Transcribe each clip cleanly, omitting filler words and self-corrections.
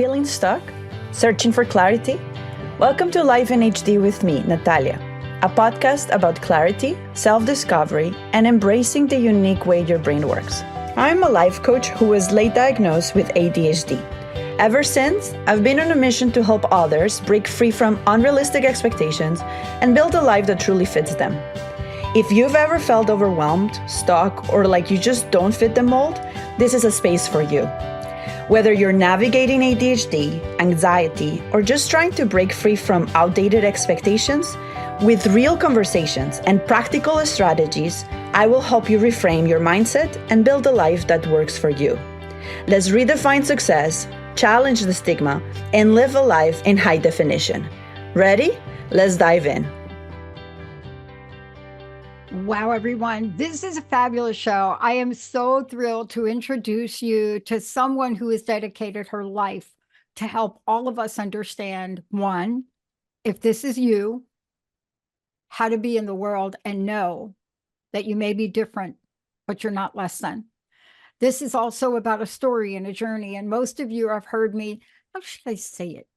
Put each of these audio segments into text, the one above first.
Feeling stuck? Searching for clarity? Welcome to Life in HD with me, Natalia, a podcast about clarity, self-discovery, and embracing the unique way your brain works. I'm a life coach who was late diagnosed with ADHD. Ever since, I've been on a mission to help others break free from unrealistic expectations and build a life that truly fits them. If you've ever felt overwhelmed, stuck, or like you just don't fit the mold, this is a space for you. Whether you're navigating ADHD, anxiety, or just trying to break free from outdated expectations, with real conversations and practical strategies, I will help you reframe your mindset and build a life that works for you. Let's redefine success, challenge the stigma, and live a life in high definition. Ready? Let's dive in. Wow, everyone. This is a fabulous show. I am so thrilled to introduce you to someone who has dedicated her life to help all of us understand, one, if this is you, how to be in the world and know that you may be different, but you're not less than. This is also about a story and a journey. And most of you have heard me, how should I say it?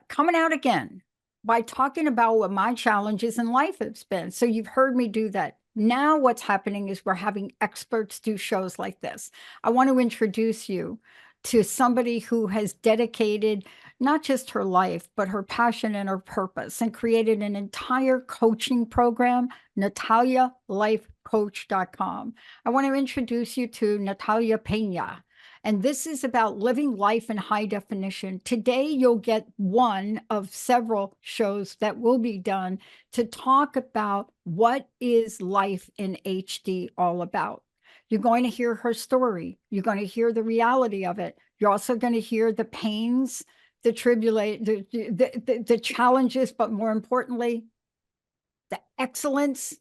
Coming out again by talking about what my challenges in life has been. So you've heard me do that. Now what's happening is we're having experts do shows like this. I want to introduce you to somebody who has dedicated not just her life, but her passion and her purpose and created an entire coaching program, NataliaLifeCoach.com. I want to introduce you to Natalia Peña. And this is about living life in high definition. Today, you'll get one of several shows that will be done to talk about what is life in HD all about. You're going to hear her story. You're going to hear the reality of it. You're also going to hear the pains, the challenges, but more importantly, the excellence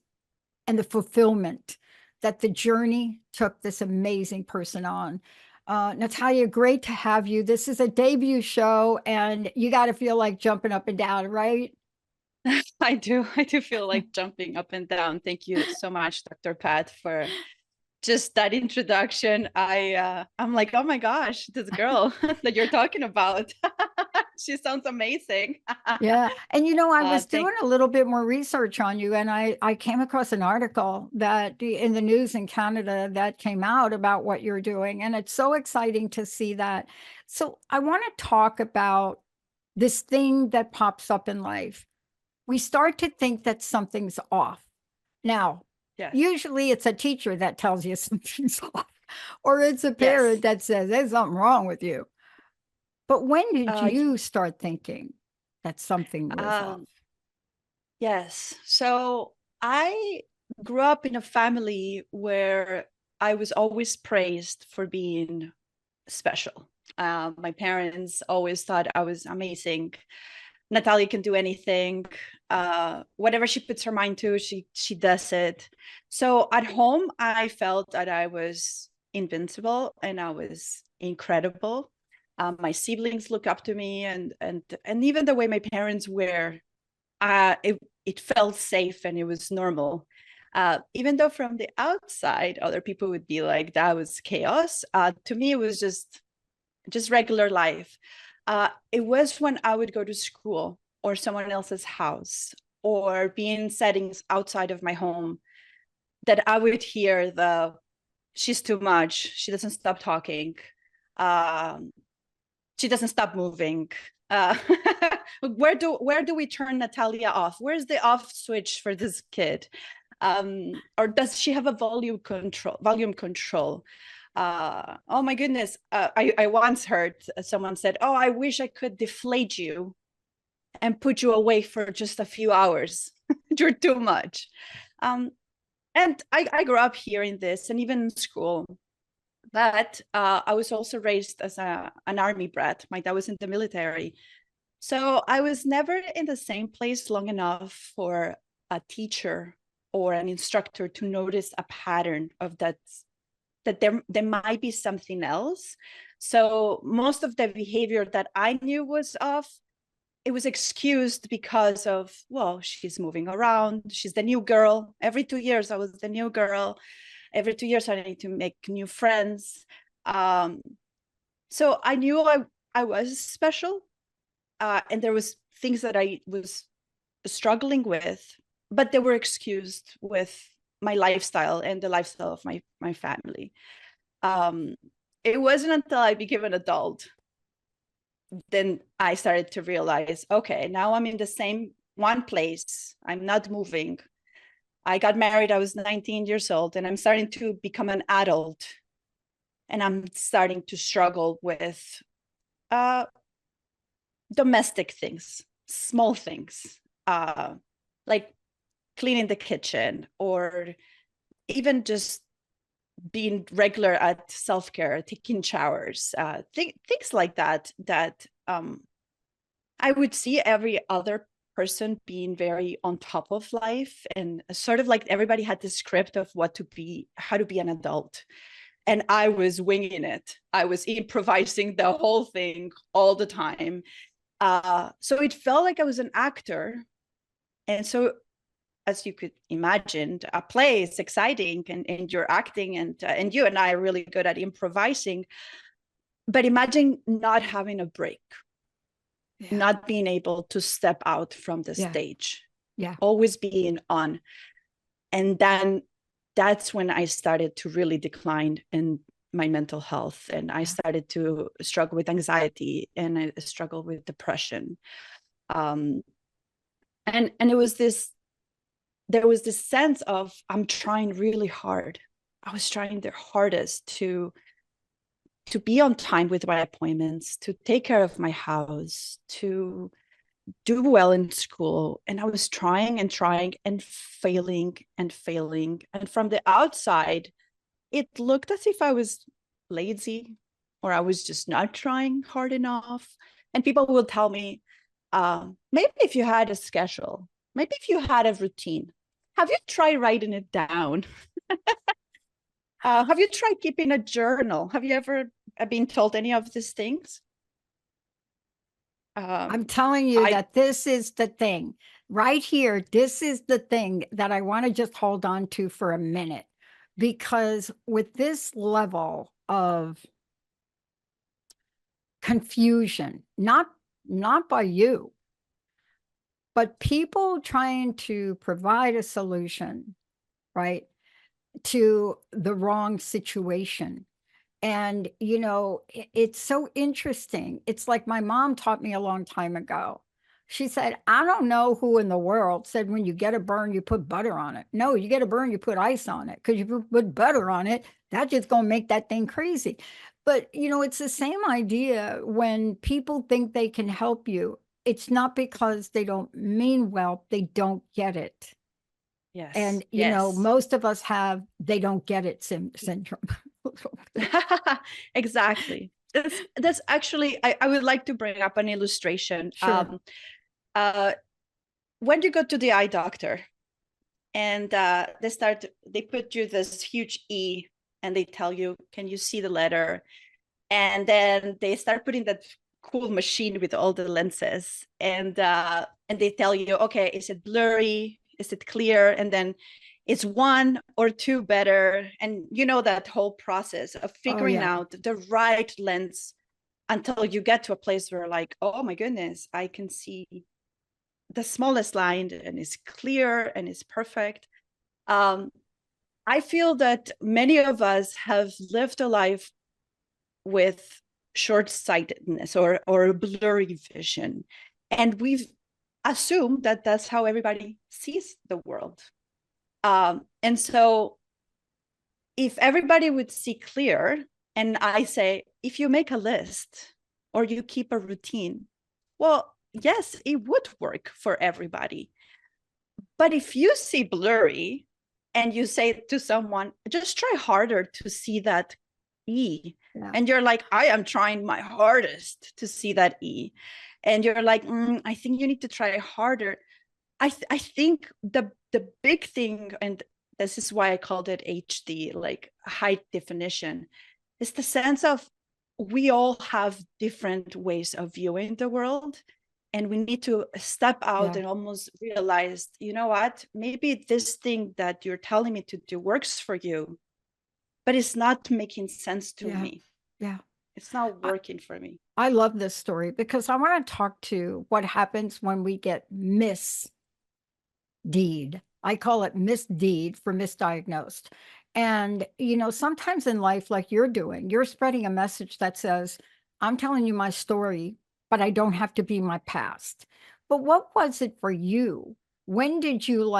and the fulfillment that the journey took this amazing person on. Natalia, great to have you. This is a debut show, and you got to feel like jumping up and down, right? I do feel like jumping up and down. Thank you so much, Dr. Pat, for just that introduction. I'm like, oh my gosh, this girl that you're talking about. She sounds amazing. Yeah. And I was doing a little bit more research on you, and I came across an article that in the news in Canada that came out about what you're doing. And it's so exciting to see that. So I want to talk about this thing that pops up in life. We start to think that something's off. Now, usually it's a teacher that tells you something's off, or it's a parent that says there's something wrong with you. But when did you start thinking that something was off? Yes. So I grew up in a family where I was always praised for being special. My parents always thought I was amazing. Natalia can do anything. Whatever she puts her mind to, she does it. So at home, I felt that I was invincible and I was incredible. My siblings look up to me, and even the way my parents were, it felt safe and it was normal. Even though from the outside, other people would be like, that was chaos. To me, it was just regular life. It was when I would go to school or someone else's house or be in settings outside of my home that I would hear she's too much. She doesn't stop talking. She doesn't stop moving. Where do we turn Natalia off? Where's the off switch for this kid? Or does she have a volume control? Oh my goodness. I once heard someone said, oh, I wish I could deflate you and put you away for just a few hours. You're too much. And I grew up hearing this, and even in school. But I was also raised as an army brat. My dad was in the military. So I was never in the same place long enough for a teacher or an instructor to notice a pattern of that there might be something else. So most of the behavior that I knew was off, it was excused because of, well, she's moving around. She's the new girl. Every 2 years, I was the new girl. Every 2 years, I need to make new friends. So I knew I I was special, and there was things that I was struggling with, but they were excused with my lifestyle and the lifestyle of my family. It wasn't until I became an adult, then I started to realize, okay, now I'm in the same one place. I'm not moving. I got married, I was 19 years old, and I'm starting to become an adult. And I'm starting to struggle with domestic things, small things, like cleaning the kitchen, or even just being regular at self-care, taking showers, things like that, that I would see every other person being very on top of life, and sort of like everybody had this script of how to be an adult. And I was winging it. I was improvising the whole thing all the time. So it felt like I was an actor. And so, as you could imagine, a play is exciting, and you're acting, and you and I are really good at improvising. But imagine not having a break, not being able to step out from the stage, always being on. And then that's when I started to really decline in my mental health, and I started to struggle with anxiety, and I struggled with depression. And there was this sense of, I'm trying really hard. I was trying the hardest to be on time with my appointments, to take care of my house, to do well in school. And I was trying and trying and failing and failing. And from the outside, it looked as if I was lazy, or I was just not trying hard enough. And people will tell me, maybe if you had a schedule, maybe if you had a routine, have you tried writing it down? Have you tried keeping a journal? Have you ever been told any of these things? I'm telling you that this is the thing right here. This is the thing that I want to just hold on to for a minute, because with this level of confusion, not by you, but people trying to provide a solution, right, to the wrong situation. And, you know, it's so interesting. It's like my mom taught me a long time ago. She said, I don't know who in the world said when you get a burn, you put butter on it. No, you get a burn, you put ice on it, because you put butter on it, that's just going to make that thing crazy. But, you know, it's the same idea when people think they can help you. It's not because they don't mean well, they don't get it. Yes. And, you know, most of us have, they don't get it syndrome. Exactly. That's actually, I would like to bring up an illustration. Sure. When you go to the eye doctor, and they put you this huge E, and they tell you, can you see the letter? And then they start putting that cool machine with all the lenses, and they tell you, okay, is it blurry? Is it clear? And then it's 1 or 2 better. And you know, that whole process of figuring out the right lens until you get to a place where, like, oh my goodness, I can see the smallest line, and it's clear and it's perfect. I feel that many of us have lived a life with short-sightedness or blurry vision, and we've assumed that that's how everybody sees the world. And so if everybody would see clear, and I say, if you make a list or you keep a routine, well, yes, it would work for everybody. But if you see blurry and you say to someone, just try harder to see that E, and you're like, I am trying my hardest to see that E, and you're like, I think you need to try harder. I think the big thing, and this is why I called it HD, like high definition, is the sense of we all have different ways of viewing the world, and we need to step out and almost realize, you know what, maybe this thing that you're telling me to do works for you, but it's not making sense to me. It's not working for me. I love this story because I want to talk to what happens when we get misdeed. I call it misdeed for misdiagnosed. And, sometimes in life, like you're doing, you're spreading a message that says, I'm telling you my story, but I don't have to be my past. But what was it for you? When did you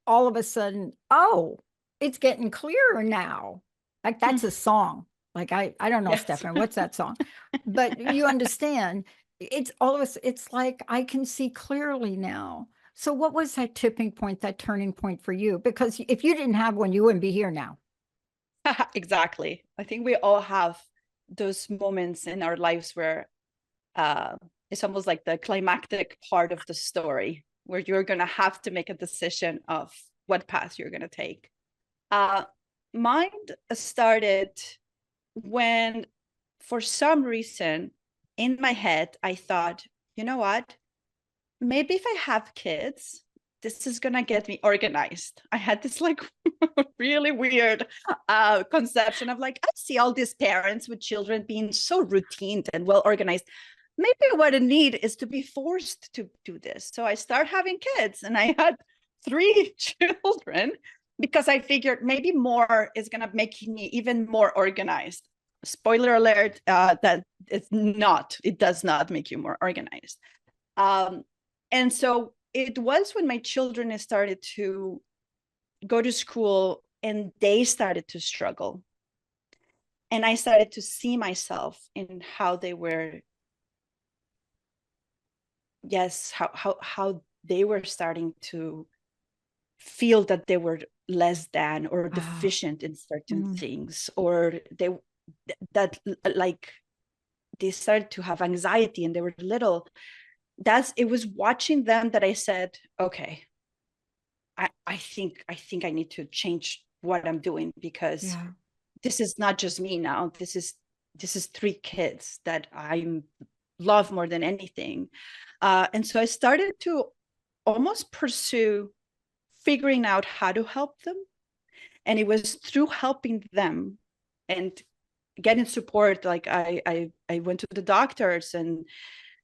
all of a sudden, oh, it's getting clearer now? Like that's a song. Like I don't know, Yes. Stefan, what's that song? But you understand, it's all of us, it's like I can see clearly now. So what was that tipping point, that turning point for you? Because if you didn't have one, you wouldn't be here now. Exactly. I think we all have those moments in our lives where it's almost like the climactic part of the story where you're going to have to make a decision of what path you're going to take. Mine started when, for some reason, in my head, I thought, you know what? Maybe if I have kids, this is gonna get me organized. I had this like really weird conception of like, I see all these parents with children being so routine and well organized. Maybe what I need is to be forced to do this. So I start having kids, and I had 3 children because I figured maybe more is gonna make me even more organized. Spoiler alert, that it does not make you more organized. And so it was when my children started to go to school and they started to struggle. And I started to see myself in how they were, how they were starting to feel that they were less than or deficient in certain things, or that like they started to have anxiety and they were little. It was watching them that I said, okay, I think I need to change what I'm doing, because this is not just me now. This is 3 kids that I love more than anything. And so I started to almost pursue figuring out how to help them. And it was through helping them and getting support. Like I went to the doctors and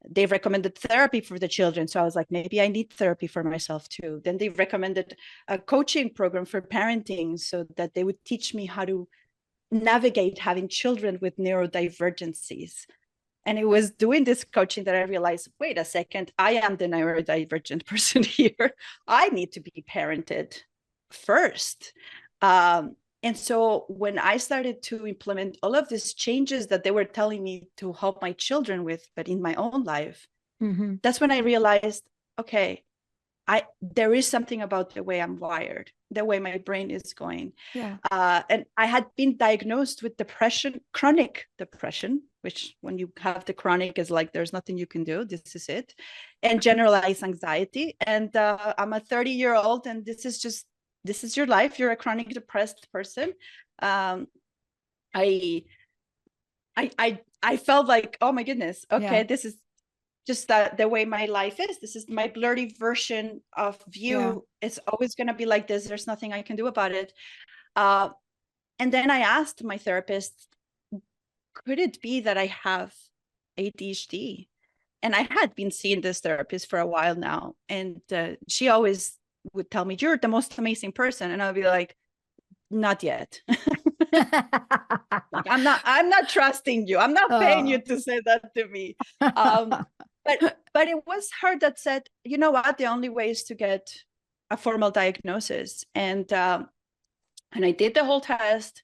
they recommended therapy for the children. So I was like, maybe I need therapy for myself too. Then they recommended a coaching program for parenting so that they would teach me how to navigate having children with neurodivergencies. And it was doing this coaching that I realized, wait a second, I am the neurodivergent person here. I need to be parented first. And so when I started to implement all of these changes that they were telling me to help my children with, but in my own life, that's when I realized, okay, there is something about the way I'm wired, the way my brain is going. Yeah. And I had been diagnosed with depression, chronic depression, which when you have the chronic is like, there's nothing you can do. This is it. And generalized anxiety. And I'm a 30-year-old, and this is your life. You're a chronic depressed person. I felt like, oh my goodness, okay, this is just the way my life is. This is my blurry version of view. Yeah. It's always going to be like this. There's nothing I can do about it. And then I asked my therapist, could it be that I have ADHD? And I had been seeing this therapist for a while now. And she always would tell me, you're the most amazing person. And I'll be like, not yet. Like, I'm not trusting you. I'm not paying you to say that to me. But it was her that said, you know what, the only way is to get a formal diagnosis. And I did the whole test.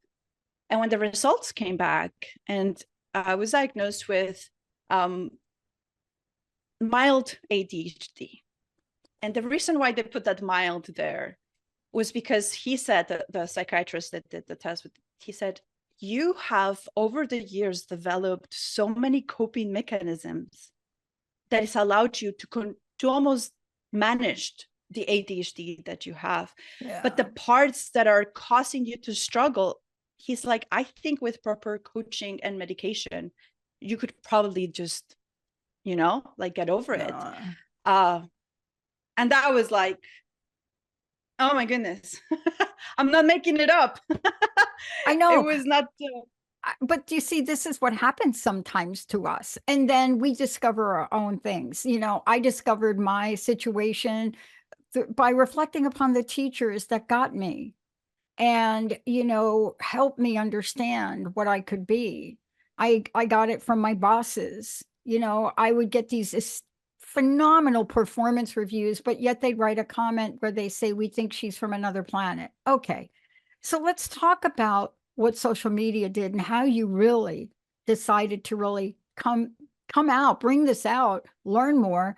And when the results came back, and I was diagnosed with mild ADHD. And the reason why they put that mild there was because he said, the psychiatrist that did the test, he said, you have over the years developed so many coping mechanisms that has allowed you to almost manage the ADHD that you have. Yeah. But the parts that are causing you to struggle, he's like, I think with proper coaching and medication, you could probably just, like get over it. And that was like, oh my goodness, I'm not making it up. I know. It was not, But you see, this is what happens sometimes to us. And then we discover our own things. I discovered my situation by reflecting upon the teachers that got me and, helped me understand what I could be. I got it from my bosses. I would get these phenomenal performance reviews, but yet they'd write a comment where they say, we think she's from another planet. Okay. So let's talk about what social media did and how you really decided to really come out, bring this out, learn more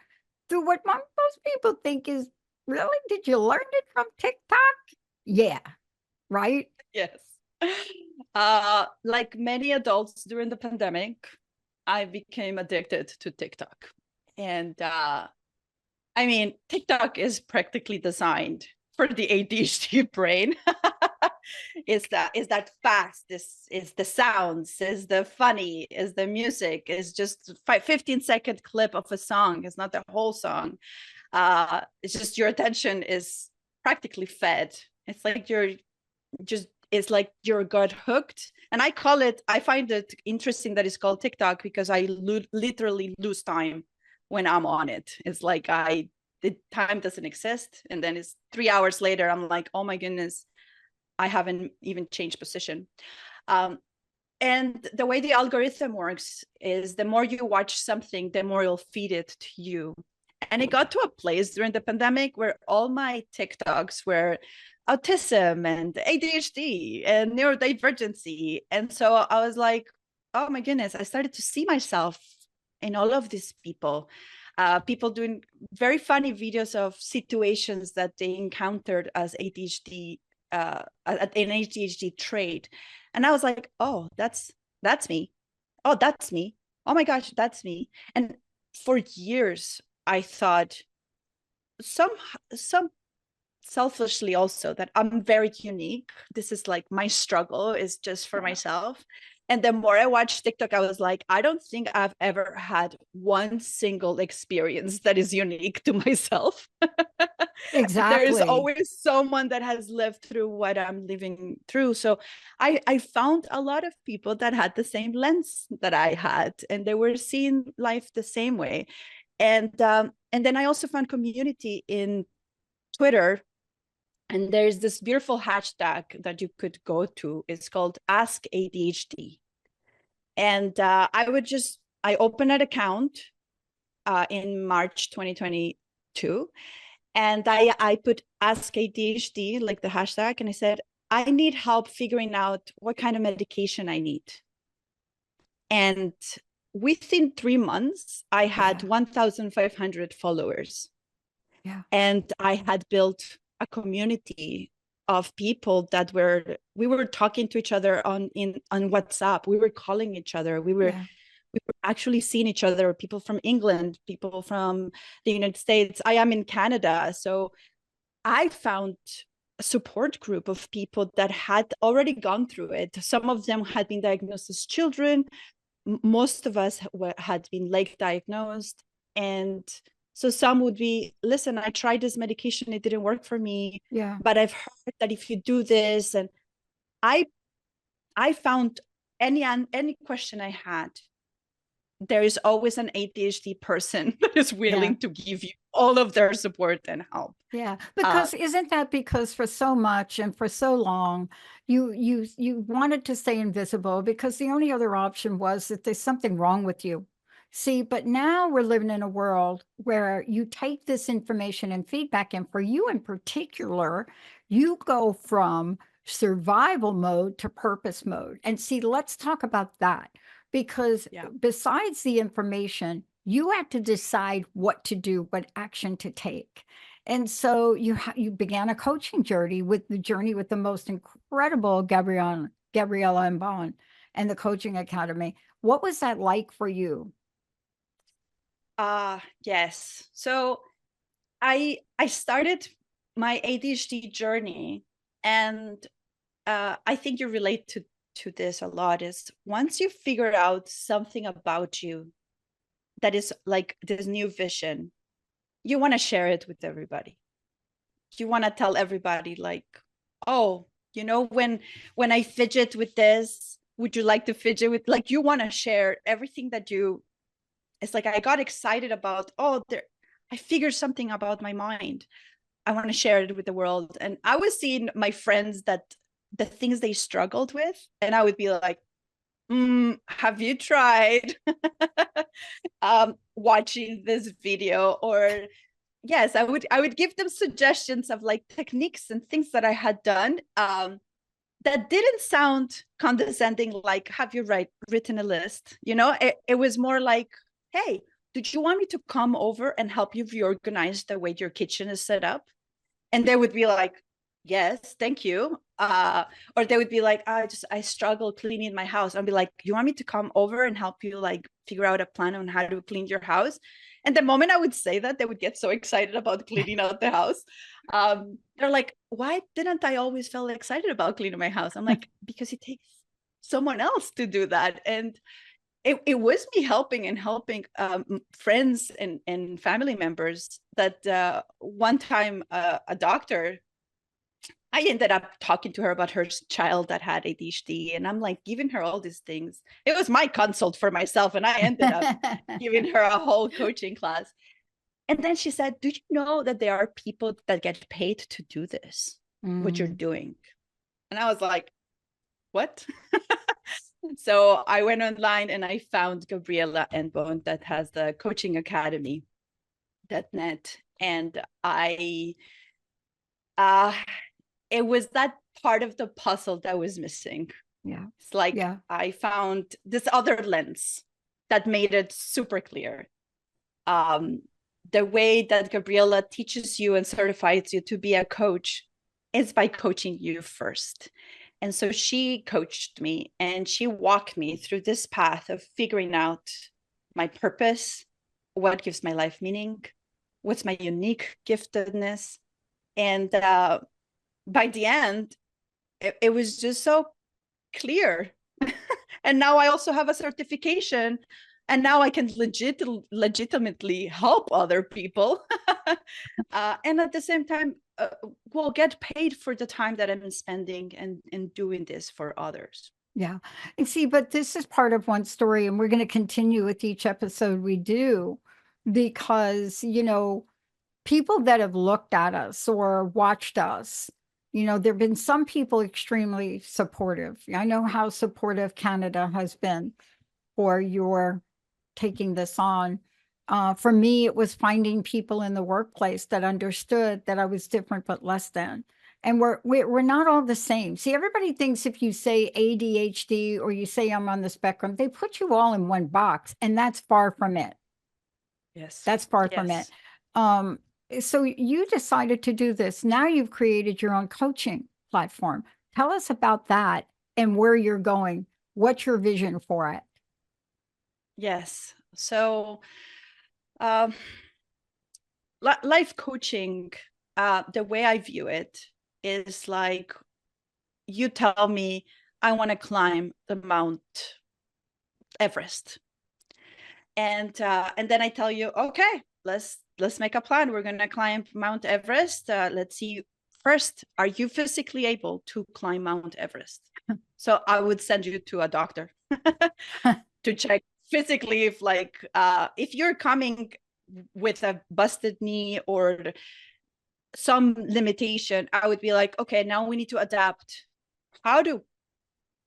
through what most people think is, really, did you learn it from TikTok? Yeah, right? Yes. Like many adults during the pandemic, I became addicted to TikTok. And I mean, TikTok is practically designed for the ADHD brain. Is that fast? This is the sounds, is the funny, is the music, is just 15-second clip of a song. It's not the whole song. It's just your attention is practically fed. It's like it's like you got hooked. And I find it interesting that it's called TikTok because I literally lose time when I'm on it. It's like the time doesn't exist. And then it's 3 hours later, I'm like, oh my goodness, I haven't even changed position. And the way the algorithm works is the more you watch something, the more it'll feed it to you. And it got to a place during the pandemic where all my TikToks were autism and ADHD and neurodivergency. And so I was like, oh my goodness, I started to see myself in all of these people. People doing very funny videos of situations that they encountered as ADHD, an ADHD trait. And I was like, oh, that's me. Oh, that's me. Oh my gosh, that's me. And for years, I thought some selfishly also that I'm very unique. This is like my struggle is just for myself. And the more I watched TikTok, I was like, I don't think I've ever had one single experience that is unique to myself. Exactly. There is always someone that has lived through what I'm living through. So I found a lot of people that had the same lens that I had, and they were seeing life the same way. And then I also found community in Twitter. And there's this beautiful hashtag that you could go to. It's called Ask ADHD. And I opened an account in March 2022. And I put Ask ADHD, like the hashtag, and I said, I need help figuring out what kind of medication I need. And within 3 months, I had 1,500 followers. Yeah. And I had built a community of people that we were talking to each other on WhatsApp. We were calling each other. We were actually seeing each other, people from England, people from the United States. I am in Canada. So I found a support group of people that had already gone through it. Some of them had been diagnosed as children. Most of us had been late diagnosed. And so some would be, listen, I tried this medication, it didn't work for me. Yeah. But I've heard that if you do this, and I found any question I had, there is always an ADHD person that is willing to give you all of their support and help. Yeah, because isn't that because for so much and for so long, you wanted to stay invisible because the only other option was that there's something wrong with you. See, but now we're living in a world where you take this information and feedback, and for you in particular, you go from survival mode to purpose mode. And see, let's talk about that, because besides the information, you had to decide what to do, what action to take. And so you began a coaching journey with the most incredible Gabriella Mbon and the Coaching Academy. What was that like for you? Yes. So I started my ADHD journey, and I think you relate to this a lot, is once you figure out something about you that is like this new vision, you want to share it with everybody. You want to tell everybody like, oh, when I fidget with this, would you like to fidget with? Like, you want to share everything that you, it's like, I got excited about, oh, there, I figured something about my mind. I want to share it with the world. And I was seeing my friends that the things they struggled with, and I would be like, have you tried watching this video? Or yes, I would give them suggestions of like techniques and things that I had done that didn't sound condescending, like, have you written a list? You know, it was more like, hey, did you want me to come over and help you reorganize the way your kitchen is set up? And they would be like, yes, thank you. Or they would be like, I struggle cleaning my house. I'd be like, you want me to come over and help you like figure out a plan on how to clean your house? And the moment I would say that, they would get so excited about cleaning out the house. They're like, why didn't I always feel excited about cleaning my house? I'm like, because it takes someone else to do that. And it was me helping friends and family members that one time a doctor, I ended up talking to her about her child that had ADHD, and I'm like giving her all these things. It was my consult for myself, and I ended up giving her a whole coaching class. And then she said, do you know that there are people that get paid to do this, what you're doing? And I was like, what? So I went online and I found Gabriela Enbone that has the coaching academy.net. And it was that part of the puzzle that was missing. Yeah. It's like, I found this other lens that made it super clear. The way that Gabriela teaches you and certifies you to be a coach is by coaching you first. And so she coached me and she walked me through this path of figuring out my purpose, what gives my life meaning, what's my unique giftedness. And by the end, it was just so clear. And now I also have a certification, and now I can legitimately help other people. And at the same time, will get paid for the time that I'm spending and doing this for others. Yeah. And see, but this is part of one story, and we're going to continue with each episode we do, because, you know, people that have looked at us or watched us, you know, there have been some people extremely supportive. I know how supportive Canada has been for your taking this on. For me, it was finding people in the workplace that understood that I was different but less than. And we're not all the same. See, everybody thinks if you say ADHD or you say I'm on the spectrum, they put you all in one box, and that's far from it. Yes. That's far from it. So you decided to do this. Now you've created your own coaching platform. Tell us about that and where you're going. What's your vision for it? Yes. So life coaching, the way I view it is like, you tell me I want to climb the Mount Everest. And then I tell you, okay, let's make a plan. We're going to climb Mount Everest. Let's see. First, are you physically able to climb Mount Everest? So I would send you to a doctor to check physically if if you're coming with a busted knee or some limitation, I would be like, okay, now we need to adapt how to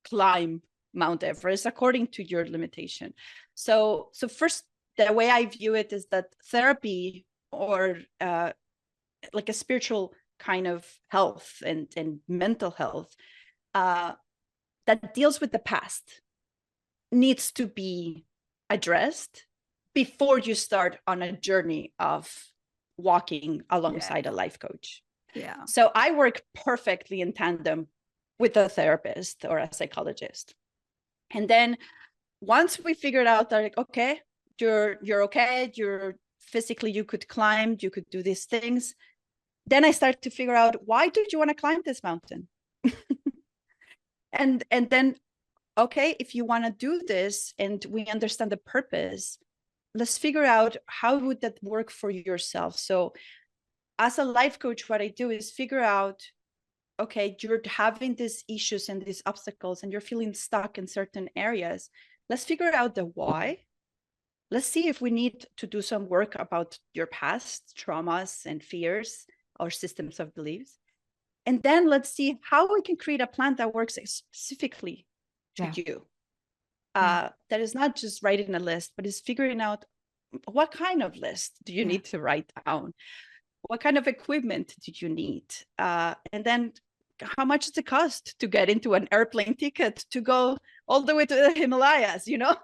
climb Mount Everest according to your limitation. So first, the way I view it is that therapy, or like a spiritual kind of health and mental health that deals with the past, needs to be addressed before you start on a journey of walking alongside a life coach. Yeah. So I work perfectly in tandem with a therapist or a psychologist. And then once we figured out that, like, okay, you're okay, you're physically, you could climb, you could do these things, then I start to figure out, why did you want to climb this mountain? and then, okay, if you want to do this and we understand the purpose, let's figure out how would that work for yourself. So as a life coach, what I do is figure out okay, you're having these issues and these obstacles and you're feeling stuck in certain areas. Let's figure out the why. Let's see if we need to do some work about your past traumas and fears or systems of beliefs. And then let's see how we can create a plan that works specifically to you. That is not just writing a list, but is figuring out what kind of list do you need to write down? What kind of equipment do you need? And then how much does it cost to get into an airplane ticket to go all the way to the Himalayas, you know?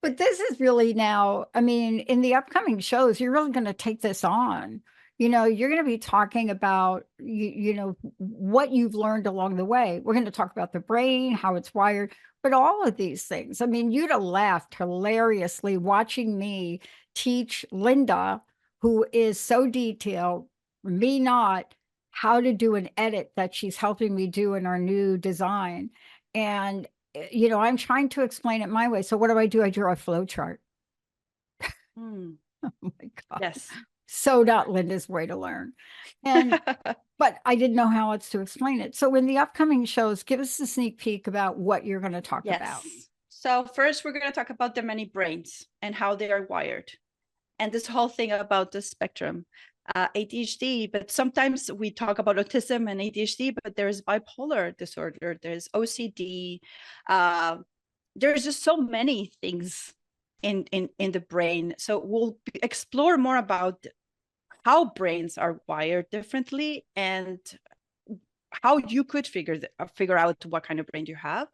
But this is really now, I mean, in the upcoming shows, you're really going to take this on. You know, you're going to be talking about, you know, what you've learned along the way. We're going to talk about the brain, how it's wired, but all of these things. I mean, you'd have laughed hilariously watching me teach Linda, who is so detailed, me not, how to do an edit that she's helping me do in our new design. And, you know, I'm trying to explain it my way. So what do? I draw a flow chart. Oh my God. Yes. So not Linda's way to learn. And but I didn't know how else to explain it. So in the upcoming shows, give us a sneak peek about what you're going to talk about. So first, we're going to talk about the many brains and how they are wired. And this whole thing about the spectrum, ADHD, but sometimes we talk about autism and ADHD, but there's bipolar disorder, there's OCD. There's just so many things in the brain. So we'll explore more about how brains are wired differently and how you could figure out what kind of brain you have.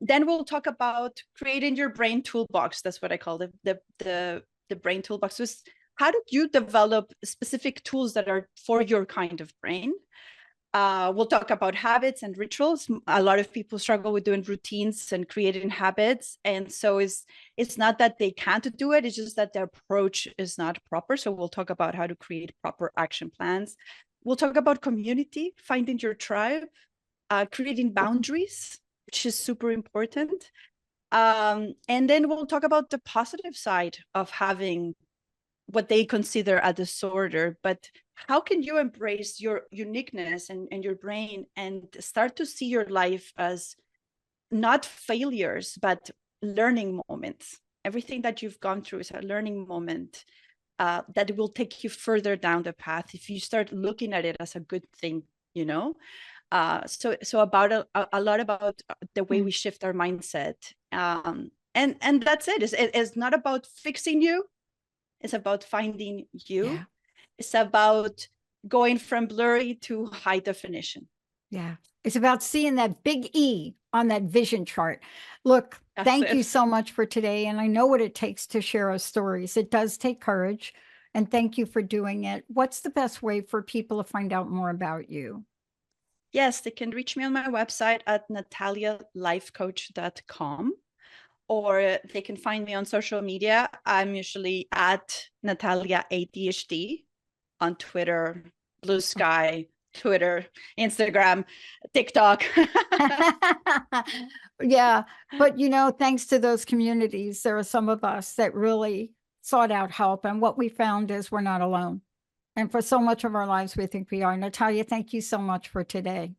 Then we'll talk about creating your brain toolbox. That's what I call the brain toolbox. So how did you develop specific tools that are for your kind of brain? We'll talk about habits and rituals. A lot of people struggle with doing routines and creating habits. And so it's not that they can't do it, it's just that their approach is not proper. So we'll talk about how to create proper action plans. We'll talk about community, finding your tribe, creating boundaries, which is super important. And then we'll talk about the positive side of having what they consider a disorder, but how can you embrace your uniqueness and your brain and start to see your life as not failures, but learning moments? Everything that you've gone through is a learning moment that will take you further down the path if you start looking at it as a good thing, you know? So about a lot about the way we shift our mindset. And that's it. It's not about fixing you. It's about finding you. Yeah. It's about going from blurry to high definition. Yeah. It's about seeing that big E on that vision chart. Look, thank you so much for today. And I know what it takes to share our stories. It does take courage. And thank you for doing it. What's the best way for people to find out more about you? Yes, they can reach me on my website at natalialifecoach.com. Or they can find me on social media. I'm usually at Natalia ADHD on Twitter, Blue Sky, Twitter, Instagram, TikTok. Yeah, but you know, thanks to those communities, there are some of us that really sought out help. And what we found is we're not alone. And for so much of our lives, we think we are. Natalia, thank you so much for today.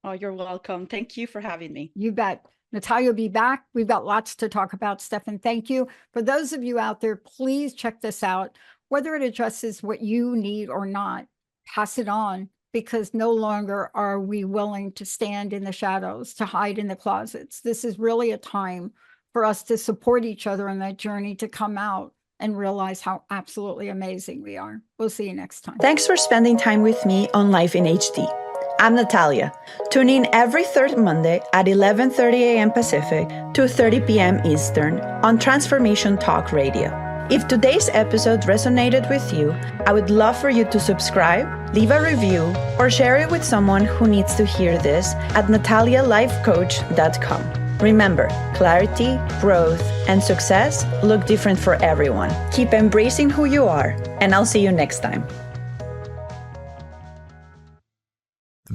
Oh, you're welcome. Thank you for having me. You bet. Natalia will be back. We've got lots to talk about, Stefan. Thank you. For those of you out there, please check this out. Whether it addresses what you need or not, pass it on, because no longer are we willing to stand in the shadows, to hide in the closets. This is really a time for us to support each other on that journey to come out and realize how absolutely amazing we are. We'll see you next time. Thanks for spending time with me on Life in HD. I'm Natalia. Tune in every third Monday at 11:30 a.m. Pacific, 2:30 p.m. Eastern on Transformation Talk Radio. If today's episode resonated with you, I would love for you to subscribe, leave a review, or share it with someone who needs to hear this at natalialifecoach.com. Remember, clarity, growth, and success look different for everyone. Keep embracing who you are, and I'll see you next time.